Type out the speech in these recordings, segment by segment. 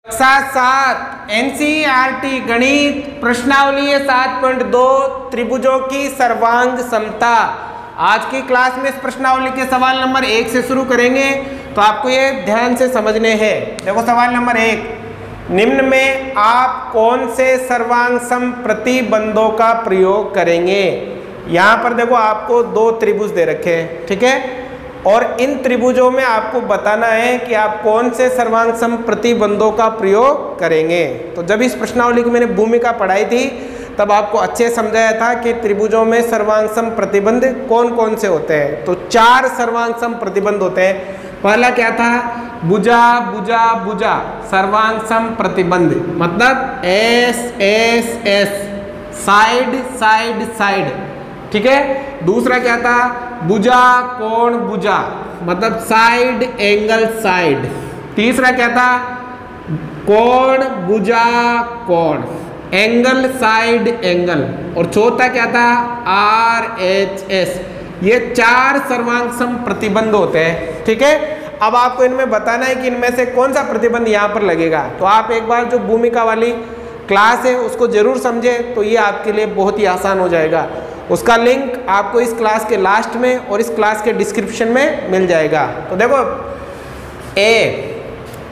साथ साथ एनसीईआरटी गणित प्रश्नावली 7.2 त्रिभुजों की सर्वांग समता। आज की क्लास में इस प्रश्नावली के सवाल नंबर 1 से शुरू करेंगे, तो आपको ये ध्यान से समझने हैं। देखो सवाल नंबर 1, निम्न में आप कौन से सर्वांग सम प्रतिबंधों का प्रयोग करेंगे। यहाँ पर देखो आपको दो त्रिभुज दे रखे हैं, ठीक है, और इन त्रिभुजों में आपको बताना है कि आप कौन से सर्वांग सम प्रतिबंधों का प्रयोग करेंगे। तो जब इस प्रश्नावली की मैंने भूमिका पढ़ाई थी तब आपको अच्छे समझाया था कि त्रिभुजों में सर्वांग सम प्रतिबंध कौन कौन से होते हैं। तो 4 सर्वांग सम प्रतिबंध होते हैं। पहला क्या था, भुजा भुजा भुजा सर्वांग सम प्रतिबंध, मतलब S S S, side side side, ठीक है। दूसरा क्या था, भुजा कोण भुजा, मतलब साइड एंगल साइड। तीसरा क्या था, कोण भुजा कोण, एंगल साइड एंगल। और चौथा क्या था, आर एच एस। ये 4 सर्वांग सम प्रतिबंध होते हैं, ठीक है। अब आपको इनमें बताना है कि इनमें से कौन सा प्रतिबंध यहाँ पर लगेगा। तो आप एक बार जो भूमिका वाली क्लास है उसको जरूर समझें, तो ये आपके लिए बहुत ही आसान हो जाएगा। उसका लिंक आपको इस क्लास के लास्ट में और इस क्लास के डिस्क्रिप्शन में मिल जाएगा। तो देखो ए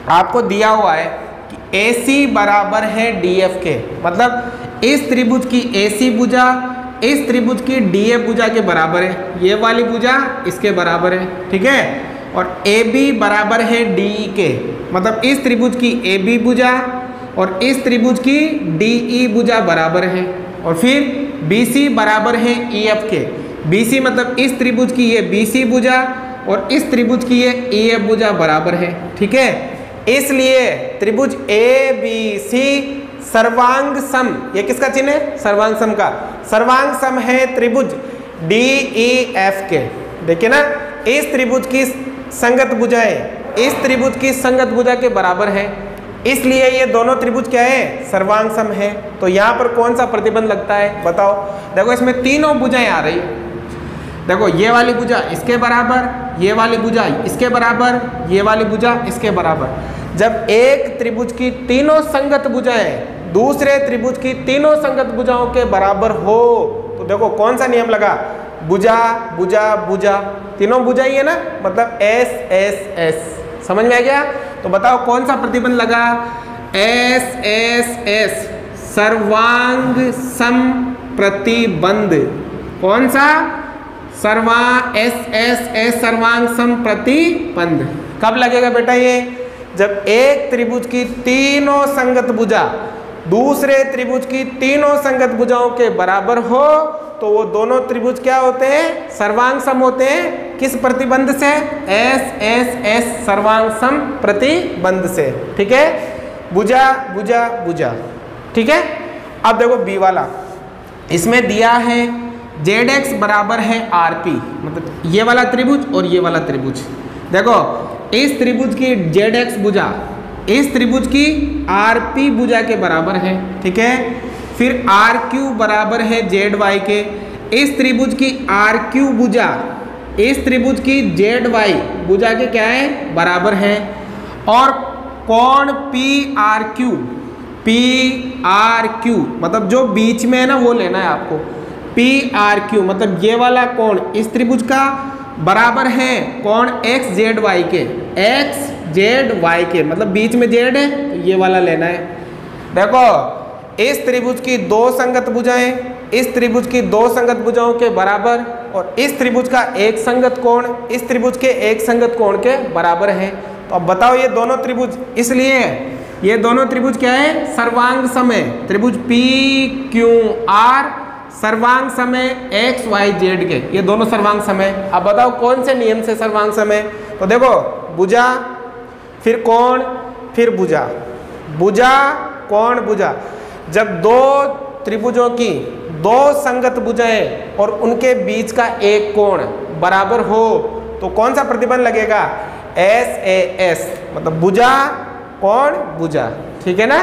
आपको दिया हुआ है कि AC बराबर है DF के, मतलब इस त्रिभुज की AC भुजा इस त्रिभुज की DF भुजा के बराबर है, ये वाली भुजा इसके बराबर है, ठीक है। और AB बराबर है DE के, मतलब इस त्रिभुज की AB भुजा और इस त्रिभुज की DE भुजा बराबर है। और फिर BC बराबर है EF के, BC मतलब इस त्रिभुज की ये BC भुजा और इस त्रिभुज की ये EF भुजा बराबर है, ठीक है। इसलिए त्रिभुज ABC सर्वांग सम, ये किसका चिन्ह है, सर्वांग सम का, सर्वांग सम है त्रिभुज DEF के। देखिए ना, इस त्रिभुज की संगत भुजाएं इस त्रिभुज की संगत भुजा के बराबर है, इसलिए ये दोनों त्रिभुज क्या है, सर्वांग सम है। तो यहाँ पर कौन सा प्रतिबंध लगता है बताओ। देखो इसमें तीनों भुजाएं आ रही, देखो ये वाली भुजा इसके बराबर, ये वाली भुजा इसके बराबर, ये वाली भुजा इसके बराबर। जब एक त्रिभुज की तीनों संगत भुजाएं दूसरे त्रिभुज की तीनों संगत भुजाओं के बराबर हो, तो देखो कौन सा नियम लगा, भुजा भुजा भुजा, तीनों भुजा ही है ना, मतलब एस एस एस। समझ में आ गया। तो बताओ कौन सा प्रतिबंध लगा, एस एस एस सर्वांग सम प्रतिबंध। कौन सा, एस एस एस सर्वांग सम प्रतिबंध। कब लगेगा बेटा ये, जब एक त्रिभुज की तीनों संगत भुजा दूसरे त्रिभुज की तीनों संगत भुजाओं के बराबर हो, तो वो दोनों त्रिभुज क्या होते हैं, सर्वांग सम होते हैं। किस प्रतिबंध से, एस एस एस सर्वांग सम प्रतिबंध से, ठीक है। भुजा भुजा भुजा, ठीक है। अब देखो बी वाला, इसमें दिया है ZX बराबर है RP, मतलब ये वाला त्रिभुज और ये वाला त्रिभुज। देखो इस त्रिभुज की ZX भुजा इस त्रिभुज की RP भुजा के बराबर है, ठीक है। फिर RQ बराबर है ZY के, इस त्रिभुज की RQ भुजा इस त्रिभुज की ZY भुजा के क्या है, बराबर है। और कोण PRQ मतलब जो बीच में है ना वो लेना है आपको, PRQ मतलब ये वाला कोण इस त्रिभुज का बराबर है कोण XZY के, XZY के, मतलब बीच में Z है तो ये वाला लेना है। देखो इस त्रिभुज की दो संगत भुजाएं इस त्रिभुज की दो संगत भुजाओं के बराबर और इस त्रिभुज का एक संगत कोण इस त्रिभुज के एक संगत कोण के बराबर है। तो अब बताओ ये दोनों त्रिभुज, इसलिए ये दोनों त्रिभुज क्या है, सर्वांग सम है। त्रिभुज PQR सर्वांग सम है XYZ के, ये दोनों सर्वांग सम है। अब बताओ कौन से नियम से सर्वांग सम है। तो देखो भुजा फिर कोण फिर भुजा, भुजा कोण भुजा। जब दो त्रिभुजों की दो संगत भुजाएं और उनके बीच का एक कोण बराबर हो, तो कौन सा प्रतिबंध लगेगा, SAS मतलब भुजा कोण भुजा, ठीक है ना।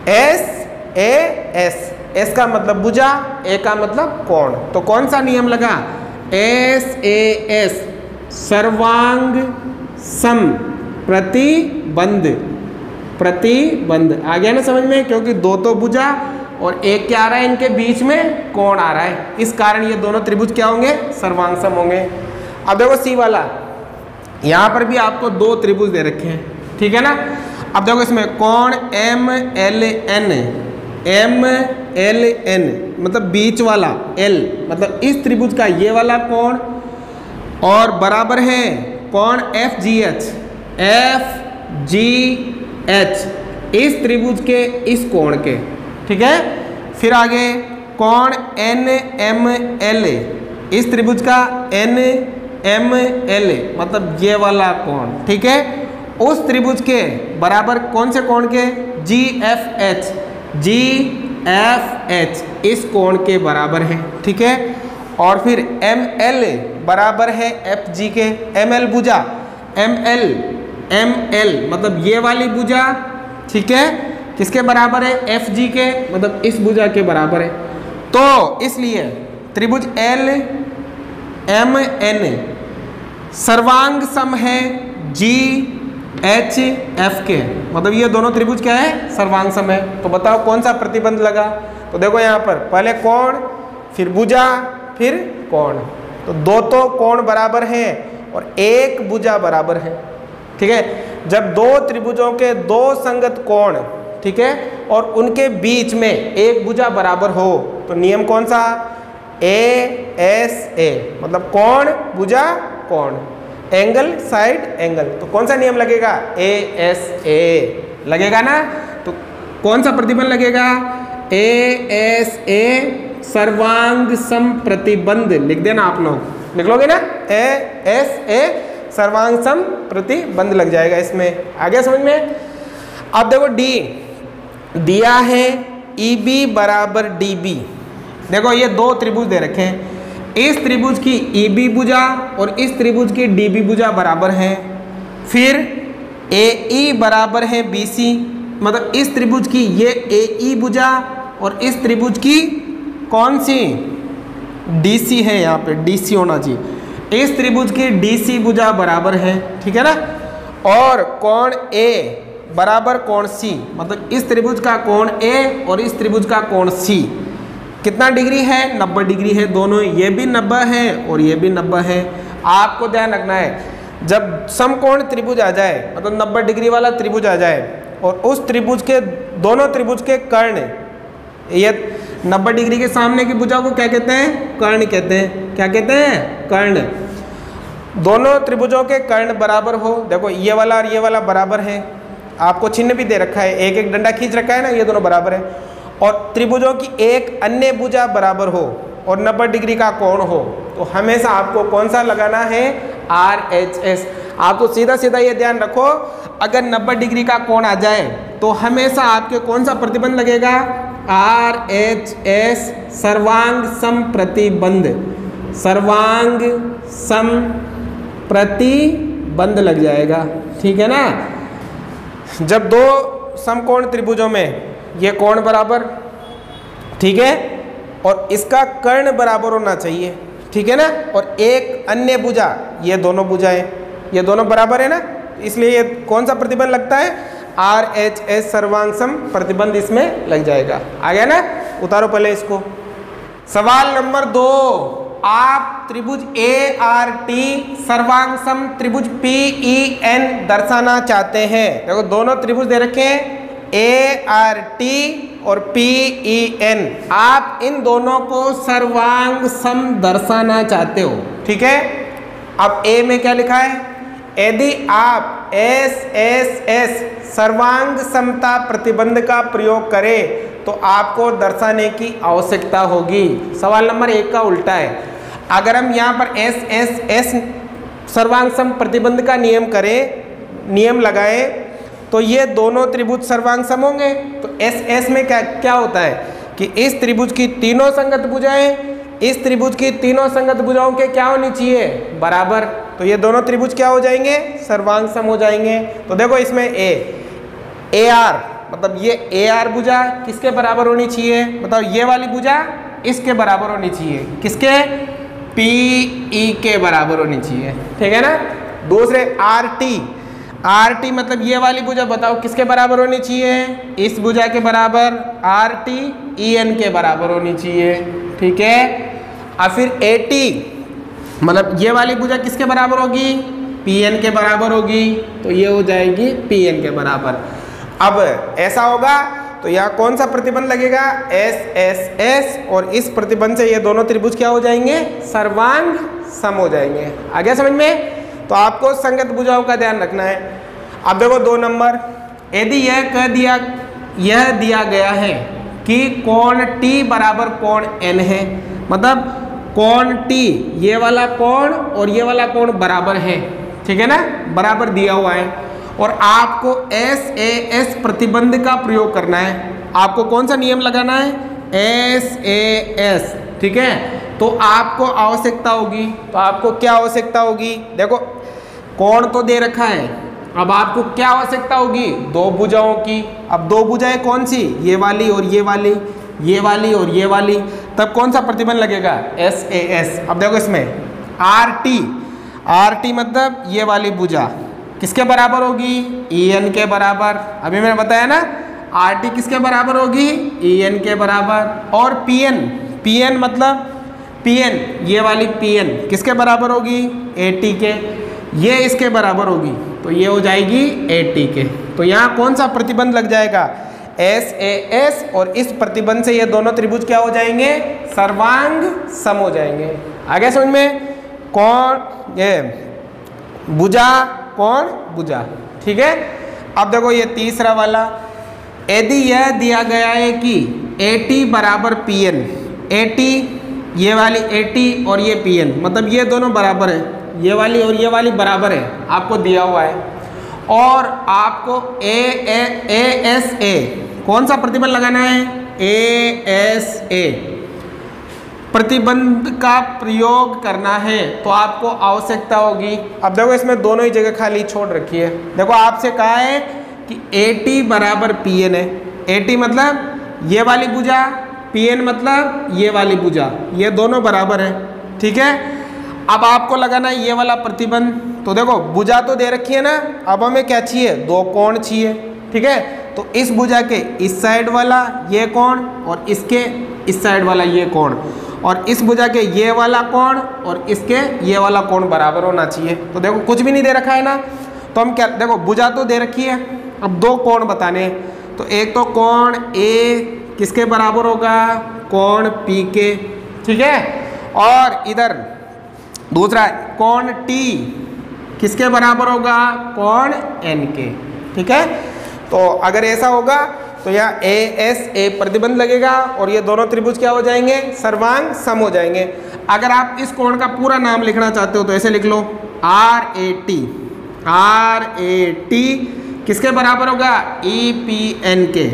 SAS, S का मतलब भुजा, A का मतलब कोण। तो कौन सा नियम लगा, SAS सर्वांग सम प्रतिबंध। प्रतिबंध। आ गया ना समझ में, क्योंकि दो तो भुजा और एक क्या आ रहा है, इनके बीच में कोण आ रहा है, इस कारण ये दोनों त्रिभुज क्या होंगे, सर्वांग सम होंगे। अब देखो सी वाला, यहाँ पर भी आपको दो त्रिभुज दे रखे हैं, ठीक है ना। अब देखो इसमें कोण MLN मतलब बीच वाला, L मतलब इस त्रिभुज का ये वाला कोण, और बराबर है कोण FGH इस त्रिभुज के इस कोण के, ठीक है। फिर आगे कोण NML इस त्रिभुज का NML मतलब ये वाला कोण, ठीक है, उस त्रिभुज के बराबर कौन से कोण के, GFH इस कोण के बराबर है, ठीक है। और फिर ML बराबर है FG के, ML भुजा ML मतलब ये वाली भुजा, ठीक है, किसके बराबर है, FG के मतलब इस भुजा के बराबर है। तो इसलिए त्रिभुज LMN सर्वांग सम है GHF के, मतलब ये दोनों त्रिभुज क्या है, सर्वांग सम है। तो बताओ कौन सा प्रतिबंध लगा। तो देखो यहाँ पर पहले कोण, फिर भुजा, फिर कोण, तो दो तो कोण बराबर हैं और एक भुजा बराबर है, ठीक है। जब दो त्रिभुजों के दो संगत कोण, ठीक है, और उनके बीच में एक भुजा बराबर हो तो नियम कौन सा, ASA मतलब कोण भुजा कोण, एंगल साइड एंगल, तो कौन सा नियम लगेगा, ASA लगेगा ना। तो कौन सा प्रतिबंध लगेगा, ASA सर्वांग सम प्रतिबंध, लिख देना आप लोग, लिख लोगे ना, ASA सर्वांग सम प्रतिबंध लग जाएगा इसमें। आ गया समझ में। अब देखो D दिया है EB बराबर DB, देखो ये दो त्रिभुज दे रखे हैं, इस त्रिभुज की EB भुजा और इस त्रिभुज की DB भुजा बराबर है। फिर AE बराबर है BC, मतलब इस त्रिभुज की ये AE भुजा और इस त्रिभुज की कौन सी, DC है, यहाँ पे DC होना चाहिए, इस त्रिभुज की DC भुजा बराबर है, ठीक है ना। और कोण A बराबर कोण C, मतलब इस त्रिभुज का कोण A और इस त्रिभुज का कोण C कितना डिग्री है, 90 डिग्री है, दोनों ये भी 90 है और ये भी 90 है। आपको ध्यान रखना है, जब समकोण त्रिभुज आ जाए, मतलब 90 डिग्री वाला त्रिभुज आ जाए और उस त्रिभुज के दोनों त्रिभुज के कर्ण, ये 90 डिग्री के सामने की भुजा को क्या कहते हैं, कर्ण कहते हैं। क्या कहते हैं, कर्ण। दोनों त्रिभुजों के कर्ण बराबर हो, देखो ये वाला और ये वाला बराबर है, आपको चिन्ह भी दे रखा है, एक एक डंडा खींच रखा है ना, ये दोनों बराबर है। और त्रिभुजों की एक अन्य भुजा बराबर हो और 90 डिग्री का कोण हो, तो हमेशा आपको कौन सा लगाना है, RHS। आपको सीधा सीधा ये ध्यान रखो, अगर 90 डिग्री का कोण आ जाए तो हमेशा आपके कौन सा प्रतिबंध लगेगा, RHS सर्वांग सम प्रतिबंध, सर्वांग सम प्रतिबंध लग जाएगा, ठीक है ना। जब दो समकोण त्रिभुजों में ये कोण बराबर, ठीक है, और इसका कर्ण बराबर होना चाहिए, ठीक है ना, और एक अन्य भुजा, ये दोनों भुजाएं ये दोनों बराबर है ना, इसलिए ये कौन सा प्रतिबंध लगता है, RHS सर्वांग सम प्रतिबंध इसमें लग जाएगा। आ गया ना, उतारो पहले इसको। सवाल नंबर 2, आप त्रिभुज ART सर्वांग सम त्रिभुज PEN दर्शाना चाहते हैं। देखो दोनों त्रिभुज दे रखे हैं, ART और PEN, आप इन दोनों को सर्वांग सम दर्शाना चाहते हो, ठीक है। अब A में क्या लिखा है, यदि आप SSS सर्वांग समता प्रतिबंध का प्रयोग करें तो आपको दर्शाने की आवश्यकता होगी। सवाल नंबर 1 का उल्टा है, अगर हम यहाँ पर SSS सर्वांग सम प्रतिबंध का नियम लगाएं तो ये दोनों त्रिभुज सर्वांग सम होंगे। तो SS में क्या होता है कि इस त्रिभुज की तीनों संगत भुजाएं इस त्रिभुज की तीनों संगत भुजाओं के क्या होनी चाहिए, बराबर। तो ये दोनों त्रिभुज क्या हो जाएंगे, सर्वांग सम हो जाएंगे। तो देखो इसमें AR मतलब ये AR भुजा किसके बराबर होनी चाहिए, बताओ, ये वाली भुजा इसके बराबर होनी चाहिए, किसके, PE के बराबर होनी चाहिए, ठीक है ना। दूसरे आर टी मतलब ये वाली भुजा बताओ किसके बराबर होनी चाहिए, इस भुजा के बराबर, आर टी ई एन के बराबर होनी चाहिए, ठीक है। और फिर ए टी मतलब ये वाली भुजा किसके बराबर होगी, पी एन के बराबर होगी, तो ये हो जाएगी पी एन के बराबर। अब ऐसा होगा तो यहाँ कौन सा प्रतिबंध लगेगा, एस एस एस, और इस प्रतिबंध से ये दोनों त्रिभुज क्या हो जाएंगे, सर्वांग सम हो जाएंगे। आ गया समझ में। तो आपको संगत भुजाओं का ध्यान रखना है। अब देखो 2 नंबर, यदि यह दिया गया है कि कोण T बराबर कोण N है, मतलब कोण T ये वाला कोण और ये वाला कोण बराबर है, ठीक है ना, बराबर दिया हुआ है, और आपको एस ए एस प्रतिबंध का प्रयोग करना है। आपको कौन सा नियम लगाना है, एस ए एस, ठीक है। तो आपको आवश्यकता होगी, तो आपको क्या आवश्यकता होगी, देखो कोण तो दे रखा है, अब आपको क्या आवश्यकता होगी, 2 भुजाओं की। अब 2 भुजाएं कौन सी, ये वाली और ये वाली, ये वाली और ये वाली, तब कौन सा प्रतिबंध लगेगा, एस ए एस। अब देखो इसमें आर टी मतलब ये वाली भुजा किसके बराबर होगी, ई एन के बराबर। अभी मैंने बताया ना, आर टी किसके बराबर होगी, ई एन के बराबर। और पी एन मतलब पी एन ये वाली पी एन किसके बराबर होगी, ए टी के, ये इसके बराबर होगी, तो ये हो जाएगी ए टी के। तो यहाँ कौन सा प्रतिबंध लग जाएगा, एस ए एस, और इस प्रतिबंध से ये दोनों त्रिभुज क्या हो जाएंगे, सर्वांग सम हो जाएंगे। आगे समझ में, कौन ये भुजा कौन भुजा, ठीक है। अब देखो ये तीसरा वाला, यदि यह दिया गया है कि ए टी बराबर पी एन, ए टी ये वाली ए टी और ये पी एन मतलब ये दोनों बराबर है, ये वाली और ये वाली बराबर है, आपको दिया हुआ है, और आपको ए एस ए कौन सा प्रतिबंध लगाना है, ए एस ए प्रतिबंध का प्रयोग करना है, तो आपको आवश्यकता होगी। अब देखो इसमें दोनों ही जगह खाली छोड़ रखी है। देखो आपसे कहा है कि ए टी बराबर पी एन है, ए टी मतलब ये वाली भुजा, पी एन मतलब ये वाली भुजा, ये दोनों बराबर है, ठीक है। अब आपको लगाना है ये वाला प्रतिबंध। तो देखो भुजा तो दे रखी है ना, अब हमें क्या चाहिए, 2 कोण चाहिए, ठीक है। तो इस भुजा के इस साइड वाला ये कोण और इसके इस साइड वाला ये कोण, और इस भुजा के ये वाला कोण और इसके ये वाला कोण बराबर होना चाहिए। तो देखो कुछ भी नहीं दे रखा है ना, तो हम क्या, देखो भुजा तो दे रखी है, अब 2 कोण बताने हैं। तो एक तो कोण ए किसके बराबर होगा, कोण पी के, ठीक है, और इधर दूसरा कोण टी किसके बराबर होगा, कोण एन के, ठीक है। तो अगर ऐसा होगा तो यहाँ ए एस ए प्रतिबंध लगेगा और ये दोनों त्रिभुज क्या हो जाएंगे, सर्वांग सम हो जाएंगे। अगर आप इस कोण का पूरा नाम लिखना चाहते हो तो ऐसे लिख लो, आर ए टी किसके बराबर होगा, ई पी एन के,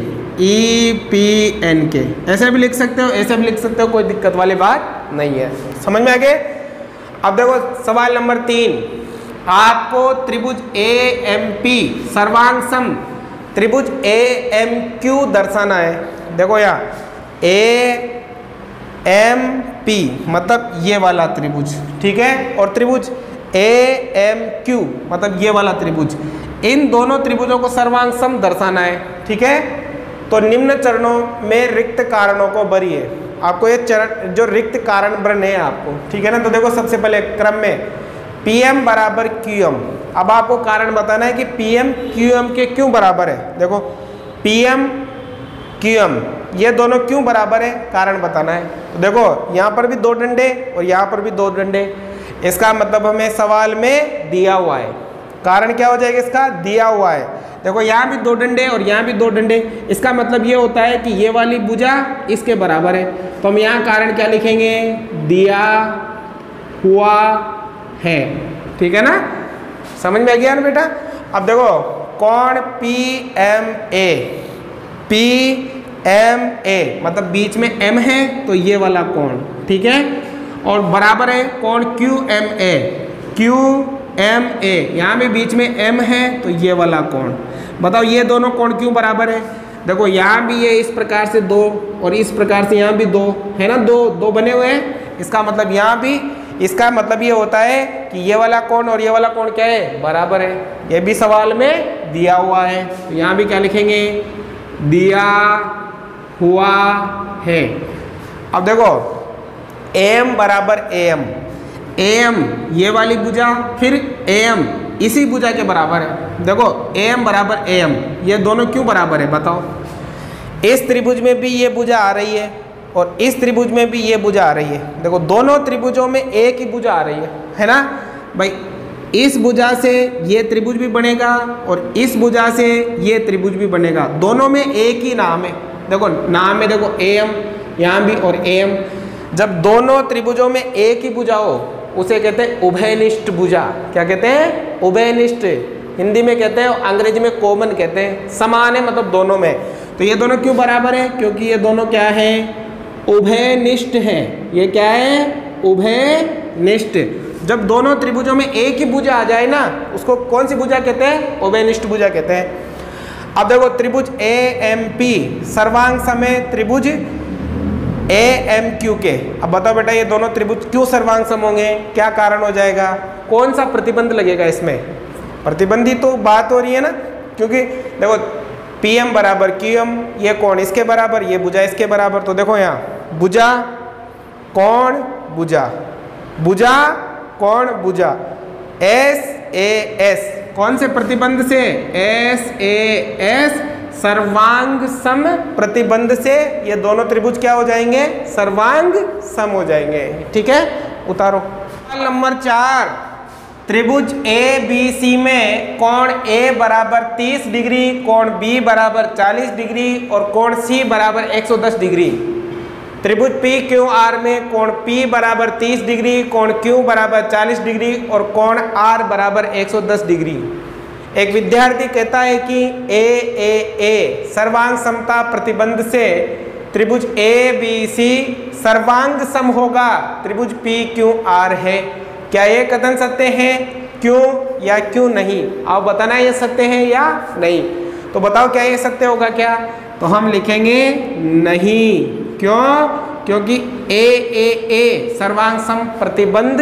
ई पी एन के। ऐसे भी लिख सकते हो, ऐसे भी लिख सकते हो, कोई दिक्कत वाली बात नहीं है। समझ में आ गए। अब देखो सवाल नंबर 3, आपको त्रिभुज ए एम पी सर्वांग सम त्रिभुज ए एम क्यू दर्शाना है। देखो यहाँ ए एम पी मतलब ये वाला त्रिभुज, ठीक है, और त्रिभुज ए एम क्यू मतलब ये वाला त्रिभुज, इन दोनों त्रिभुजों को सर्वांग सम दर्शाना है, ठीक है। तो निम्न चरणों में रिक्त कारणों को भरिए। आपको ये चरण जो रिक्त कारण भरने हैं आपको, ठीक है ना। तो देखो सबसे पहले क्रम में पी एम बराबर क्यू एम। अब आपको कारण बताना है कि पी एम क्यू एम के क्यों बराबर है। देखो पी एम क्यू एम ये दोनों क्यों बराबर है, कारण बताना है। तो देखो यहाँ पर भी 2 डंडे और यहाँ पर भी 2 डंडे, इसका मतलब हमें सवाल में दिया हुआ है। कारण क्या हो जाएगा इसका, दिया हुआ है। देखो यहाँ भी 2 डंडे और यहाँ भी 2 डंडे, इसका मतलब ये होता है कि ये वाली भुजा इसके बराबर है। तो हम यहाँ कारण क्या लिखेंगे, दिया हुआ है, ठीक है ना। समझ में आ गया ना बेटा। अब देखो कोण पी एम ए मतलब बीच में m है तो ये वाला कोण, ठीक है, और बराबर है कोण क्यू एम ए, यहाँ भी बीच में m है तो ये वाला कोण। बताओ ये दोनों कोण क्यों बराबर है। देखो यहाँ भी ये इस प्रकार से 2 और इस प्रकार से यहाँ भी 2 है ना, 2 बने हुए हैं। इसका मतलब यहाँ भी इसका मतलब ये होता है कि ये वाला कोण और ये वाला कोण क्या है, बराबर है। ये भी सवाल में दिया हुआ है, तो यहाँ भी क्या लिखेंगे, दिया हुआ है। अब देखो AM बराबर AM, AM ये वाली भुजा फिर AM इसी भुजा के बराबर है। देखो AM बराबर AM, ये दोनों क्यों बराबर है बताओ। इस त्रिभुज में भी ये भुजा आ रही है और इस त्रिभुज में भी ये भुजा आ रही है। देखो दोनों त्रिभुजों में एक ही भुजा आ रही है ना भाई। इस भुजा से ये त्रिभुज भी बनेगा और इस भुजा से ये त्रिभुज भी बनेगा, दोनों में एक ही नाम है। देखो नाम है, देखो AM यहाँ भी और AM। जब दोनों त्रिभुजों में एक ही भुजा हो उसे कहते हैं उभयनिष्ठ भुजा। क्या कहते हैं, उभयनिष्ठ। हिंदी में कहते हैं, अंग्रेजी में कॉमन कहते हैं, समान है मतलब दोनों में। तो ये दोनों क्यों बराबर है, क्योंकि ये दोनों क्या है, उभयनिष्ठ है। ये क्या है, उभयनिष्ठ। जब दोनों त्रिभुजों में एक ही भुजा आ जाए ना, उसको कौन सी भुजा कहते हैं, उभयनिष्ठ भुजा कहते हैं। अब देखो त्रिभुज AMP सर्वांग सम त्रिभुज AMQ के। अब बताओ बेटा ये दोनों त्रिभुज क्यों सर्वांग सम होंगे, क्या कारण हो जाएगा, कौन सा प्रतिबंध लगेगा इसमें। प्रतिबंधी तो बात हो रही है ना, क्योंकि देखो PM बराबर QM, ये कोण इसके बराबर, ये भुजा इसके बराबर। तो देखो यहाँ भुजा कोण भुजा, भुजा कोण भुजा, SAS कौन से प्रतिबंध से, SAS सर्वांग सम प्रतिबंध से ये दोनों त्रिभुज क्या हो जाएंगे, सर्वांग सम हो जाएंगे। ठीक है, उतारो। सवाल नंबर 4, त्रिभुज ABC में कोण A बराबर 30 डिग्री, कोण B बराबर 40 डिग्री और कोण C बराबर 110 डिग्री। त्रिभुज PQR में कोण P बराबर 30 डिग्री, कोण Q बराबर 40 डिग्री और कोण R बराबर 110 डिग्री। एक विद्यार्थी कहता है कि AAA सर्वांग समता प्रतिबंध से त्रिभुज ABC सर्वांग सम होगा, त्रिभुज PQR है। क्या ये कथन सत्य है, क्यों या क्यों नहीं, आप बताना ये सत्य है या नहीं। तो बताओ क्या ये सत्य होगा क्या, तो हम लिखेंगे नहीं। क्यों, क्योंकि AAA सर्वांग सम प्रतिबंध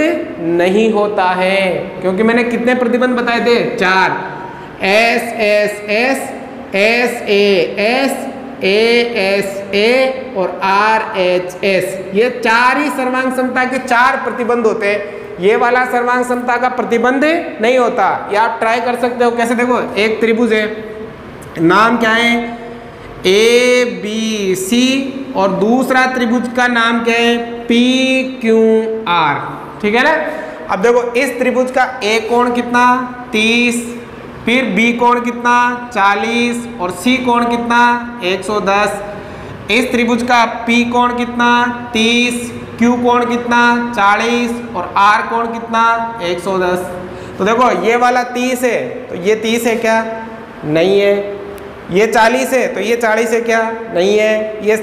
नहीं होता है। क्योंकि मैंने कितने प्रतिबंध बताए थे, 4, SSS, SAS, ASA और RHS। ये 4 ही सर्वांग समता के 4 प्रतिबंध होते हैं। ये वाला सर्वांग समता का प्रतिबंध नहीं होता। ये आप ट्राई कर सकते हो, कैसे, देखो एक त्रिभुज है, नाम क्या है ABC और दूसरा त्रिभुज का नाम क्या है PQR। ठीक है ना। अब देखो इस त्रिभुज का A कोण कितना 30, फिर B कोण कितना 40 और C कोण कितना 110। इस त्रिभुज का P कोण कितना 30, Q कोण कितना 40 और R कोण कितना 110। तो देखो ये वाला 30 है तो ये 30 है क्या, नहीं है। ये 40 है तो ये 40 है क्या, नहीं है। ये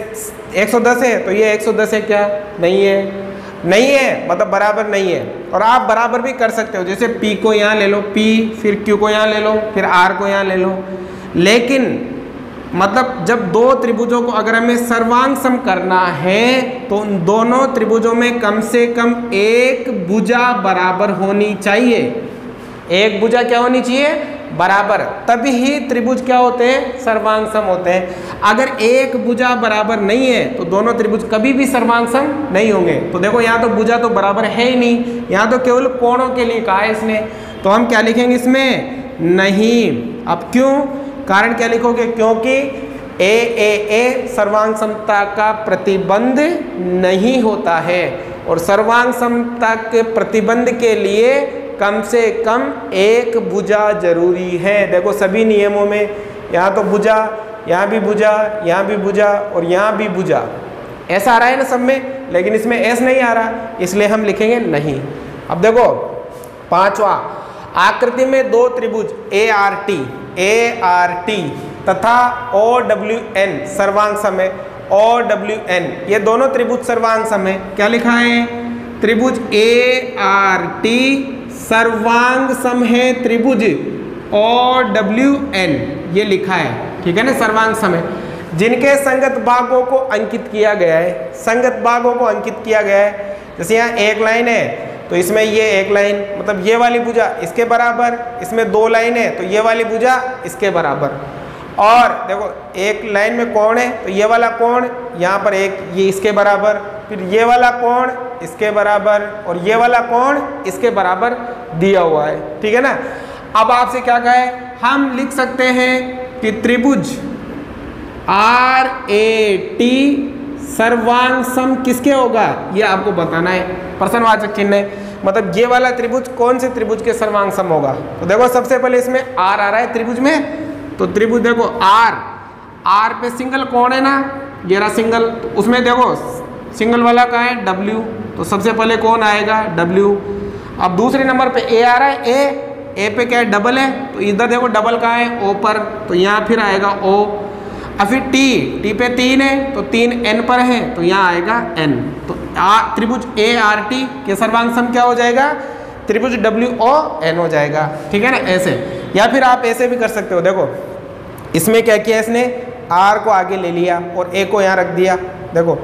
110 है तो ये 110 है क्या, नहीं है। नहीं है मतलब बराबर नहीं है। और आप बराबर भी कर सकते हो, जैसे P को यहाँ ले लो P, फिर Q को यहाँ ले लो, फिर R को यहाँ ले लो। लेकिन मतलब जब दो त्रिभुजों को अगर हमें सर्वांग सम करना है तो उन दोनों त्रिभुजों में कम से कम एक भुजा बराबर होनी चाहिए। एक भुजा क्या होनी चाहिए, बराबर, तभी ही त्रिभुज क्या होते हैं, सर्वांग सम होते हैं। अगर एक भुजा बराबर नहीं है तो दोनों त्रिभुज कभी भी सर्वांग सम नहीं होंगे। तो देखो यहाँ तो भुजा तो बराबर है ही नहीं, यहाँ तो केवल कोणों के लिए कहा है इसने। तो हम क्या लिखेंगे इसमें, नहीं। अब क्यों, कारण क्या लिखोगे, क्योंकि AAA सर्वांग समता का प्रतिबंध नहीं होता है और सर्वांग समता के प्रतिबंध के लिए कम से कम एक भुजा जरूरी है। देखो सभी नियमों में यहाँ तो भुजा, यहाँ भी भुजा, यहाँ भी भुजा और यहाँ भी भुजा, ऐसा आ रहा है ना सब में, लेकिन इसमें ऐसा नहीं आ रहा, इसलिए हम लिखेंगे नहीं। अब देखो पांचवा, आकृति में दो त्रिभुज ART तथा OWN सर्वांग सम है। OWN ये दोनों त्रिभुज सर्वांग सम है। क्या लिखा है, त्रिभुज ART सर्वांग सम है त्रिभुज OWN, ये लिखा है। ठीक है ना, सर्वांग सम है। जिनके संगत भागों को अंकित किया गया है, संगत भागों को अंकित किया गया है। जैसे यहाँ एक लाइन है तो इसमें ये एक लाइन, मतलब ये वाली भुजा इसके बराबर, इसमें 2 लाइन है तो ये वाली भुजा इसके बराबर। और देखो एक लाइन में कोण है तो ये वाला कोण यहाँ पर एक ये इसके बराबर, फिर ये वाला कोण इसके बराबर और ये वाला कोण इसके बराबर दिया हुआ है, ठीक है ना। अब आपसे क्या कहा है, हम लिख सकते हैं कि त्रिभुज RAT सर्वांग सम किसके होगा, ये आपको बताना है। प्रश्नवाचक चिन्ह है, मतलब ये वाला त्रिभुज कौन से त्रिभुज के सर्वांग सम होगा। तो देखो सबसे पहले इसमें R आ रहा है त्रिभुज में, तो त्रिभुज देखो R पे सिंगल कौन है ना, ये रहा सिंगल, तो उसमें देखो सिंगल वाला कहाँ है W, तो सबसे पहले कौन आएगा W। अब दूसरे नंबर पे A आ रहा है, A पे क्या है डबल है, तो इधर देखो डबल कहाँ है O पर, तो यहाँ फिर आएगा O। और फिर T पे 3 है तो 3 N पर है तो यहाँ आएगा N। तो त्रिभुज ART के सर्वांग सम क्या हो जाएगा, त्रिभुज WON हो जाएगा, ठीक है ना ऐसे। या फिर आप ऐसे भी कर सकते हो, देखो इसमें क्या किया इसने, R को आगे ले लिया और A को यहाँ रख दिया, देखो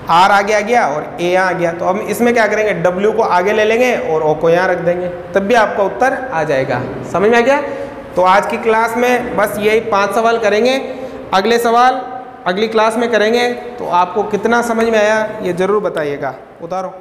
R आगे आ गया और A यहाँ आ गया, तो हम इसमें क्या करेंगे W को आगे ले लेंगे और O को यहाँ रख देंगे, तब भी आपका उत्तर आ जाएगा। समझ में आ गया। तो आज की क्लास में बस यही 5 सवाल करेंगे, अगले सवाल अगली क्लास में करेंगे। तो आपको कितना समझ में आया ये ज़रूर बताइएगा। उतारो।